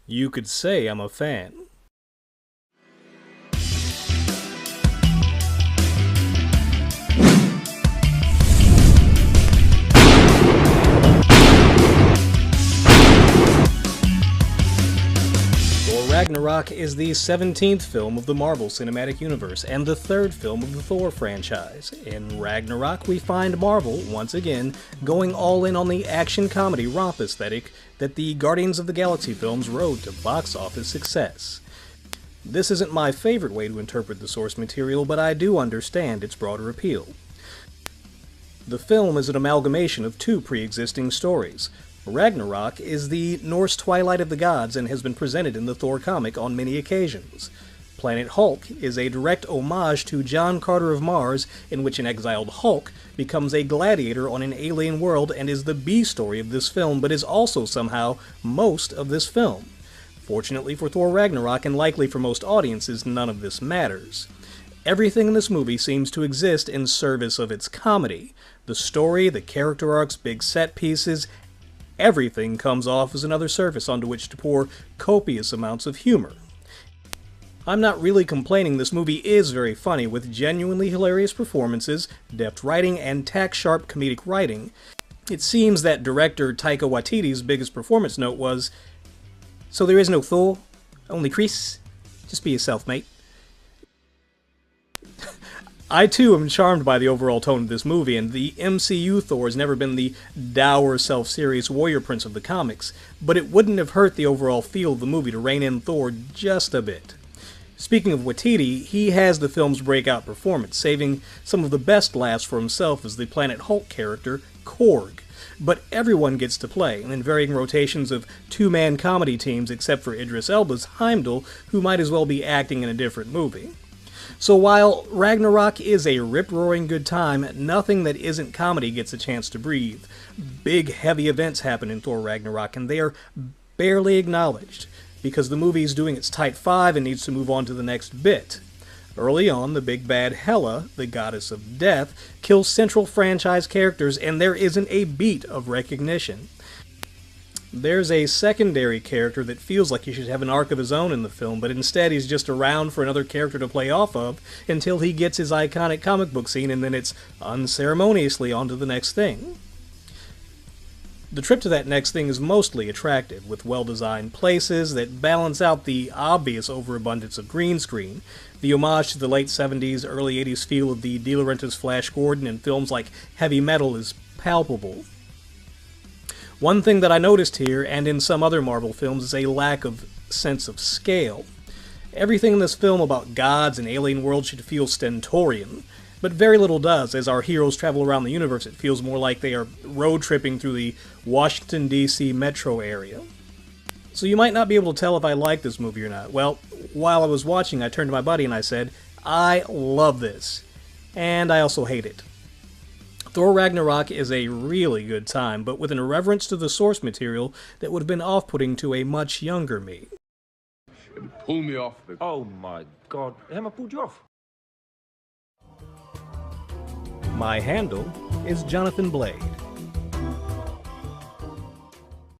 You could say I'm a fan. Thor Ragnarok is the 17th film of the Marvel Cinematic Universe and the third film of the Thor franchise. In Ragnarok, we find Marvel, once again, going all in on the action-comedy romp aesthetic that the Guardians of the Galaxy films rode to box office success. This isn't my favorite way to interpret the source material, but I do understand its broader appeal. The film is an amalgamation of two pre-existing stories. Ragnarok is the Norse Twilight of the Gods and has been presented in the Thor comic on many occasions. Planet Hulk is a direct homage to John Carter of Mars, in which an exiled Hulk becomes a gladiator on an alien world and is the B story of this film, but is also somehow most of this film. Fortunately for Thor Ragnarok, and likely for most audiences, none of this matters. Everything in this movie seems to exist in service of its comedy. The story, the character arcs, big set pieces, everything comes off as another surface onto which to pour copious amounts of humor. I'm not really complaining, this movie is very funny, with genuinely hilarious performances, deft writing, and tack-sharp comedic writing. It seems that director Taika Waititi's biggest performance note was, "So there is no Thor? Only Chris? Just be yourself, mate." I too am charmed by the overall tone of this movie, and the MCU Thor has never been the dour, self-serious warrior prince of the comics, but it wouldn't have hurt the overall feel of the movie to rein in Thor just a bit. Speaking of Waititi, he has the film's breakout performance, saving some of the best laughs for himself as the Planet Hulk character, Korg. But everyone gets to play, in varying rotations of two-man comedy teams except for Idris Elba's Heimdall, who might as well be acting in a different movie. So while Ragnarok is a rip-roaring good time, nothing that isn't comedy gets a chance to breathe. Big, heavy events happen in Thor Ragnarok, and they are barely acknowledged, because the movie is doing its Type 5 and needs to move on to the next bit. Early on, the big bad Hela, the goddess of death, kills central franchise characters, and there isn't a beat of recognition. There's a secondary character that feels like he should have an arc of his own in the film, but instead he's just around for another character to play off of until he gets his iconic comic book scene, and then it's unceremoniously on to the next thing. The trip to that next thing is mostly attractive, with well-designed places that balance out the obvious overabundance of green screen. The homage to the late 70s, early 80s feel of the De Laurentiis Flash Gordon in films like Heavy Metal is palpable. One thing that I noticed here, and in some other Marvel films, is a lack of sense of scale. Everything in this film about gods and alien worlds should feel stentorian, but very little does. As our heroes travel around the universe, it feels more like they are road-tripping through the Washington, D.C. metro area. So you might not be able to tell if I like this movie or not. Well, while I was watching, I turned to my buddy and I said, "I love this." And I also hate it. Thor Ragnarok is a really good time, but with an irreverence to the source material that would have been off-putting to a much younger me. Pull me off the... Oh my god, Emma pulled you off. My handle is Johnathanblade.